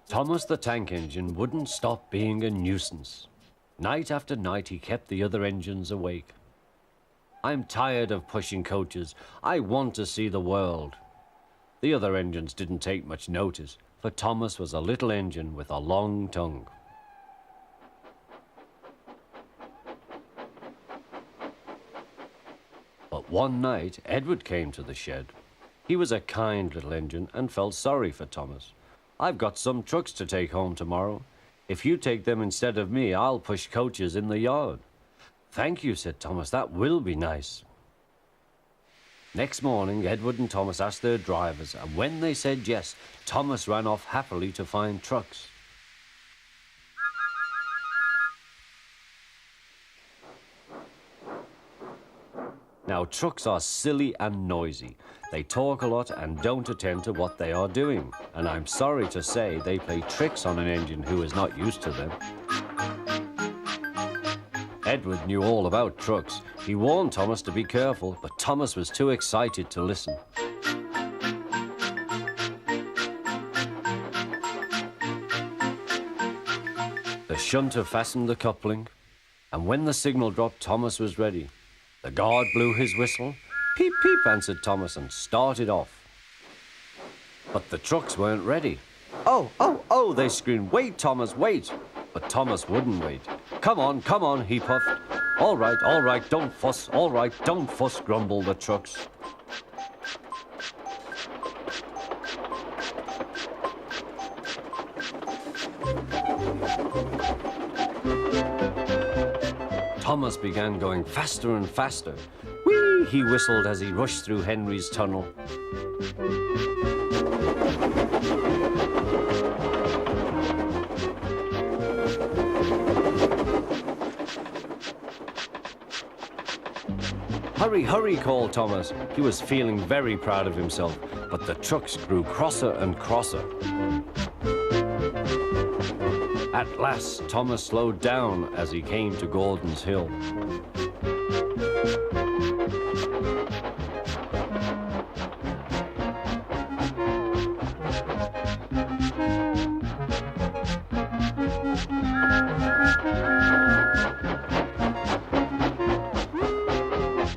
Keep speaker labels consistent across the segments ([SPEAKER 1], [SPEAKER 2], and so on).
[SPEAKER 1] Thomas the Tank Engine wouldn't stop being a nuisance. Night after night he kept the other engines awake. I'm tired of pushing coaches. I want to see the world. The other engines didn't take much notice, for Thomas was a little engine with a long tongue. But one night, Edward came to the shed. He was a kind little engine and felt sorry for Thomas. "I've got some trucks to take home tomorrow. If you take them instead of me, I'll push coaches in the yard." "Thank you," said Thomas. "That will be nice." Next morning, Edward and Thomas asked their drivers, and when they said yes, Thomas ran off happily to find trucks. Now, trucks are silly and noisy. They talk a lot and don't attend to what they are doing. And I'm sorry to say they play tricks on an engine who is not used to them. Edward knew all about trucks. He warned Thomas to be careful, but Thomas was too excited to listen. The shunter fastened the coupling, and when the signal dropped, Thomas was ready. The guard blew his whistle. "Peep, peep," answered Thomas, and started off. But the trucks weren't ready. "Oh, oh, oh," they screamed. "Wait, Thomas, wait." But Thomas wouldn't wait. Come on, he puffed. All right, don't fuss. All right, don't fuss," grumbled the trucks. Thomas began going faster and faster. "Whee!" he whistled as he rushed through Henry's tunnel. "Hurry, hurry," called Thomas. He was feeling very proud of himself, but the trucks grew crosser and crosser. At last, Thomas slowed down as he came to Gordon's Hill.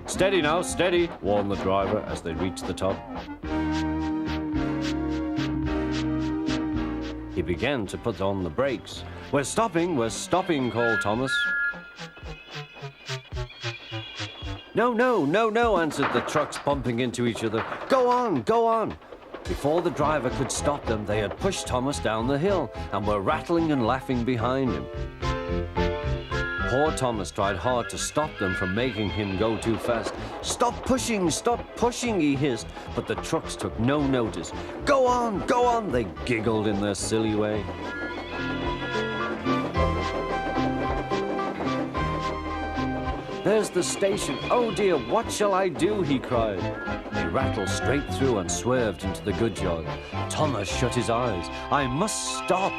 [SPEAKER 1] "Steady now, steady," warned the driver as they reached the top. He began to put on the brakes. We're stopping, called Thomas. No, answered the trucks, bumping into each other. Go on. Before the driver could stop them, they had pushed Thomas down the hill and were rattling and laughing behind him. Poor Thomas tried hard to stop them from making him go too fast. Stop pushing, he hissed, but the trucks took no notice. Go on, they giggled in their silly way. There's the station. Oh dear, what shall I do? He cried. They rattled straight through and swerved into the goods yard. Thomas shut his eyes. I must stop.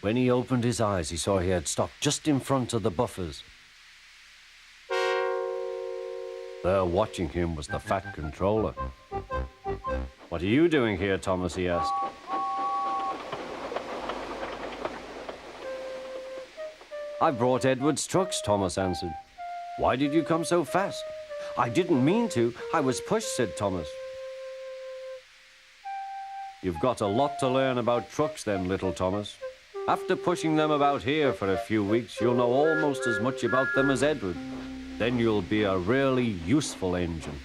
[SPEAKER 1] When he opened his eyes, he saw he had stopped just in front of the buffers. There watching him was the fat controller. What are you doing here, Thomas? He asked. I brought Edward's trucks, Thomas answered. Why did you come so fast? I didn't mean to. I was pushed, said Thomas. You've got a lot to learn about trucks then, little Thomas. After pushing them about here for a few weeks, you'll know almost as much about them as Edward. Then you'll be a really useful engine.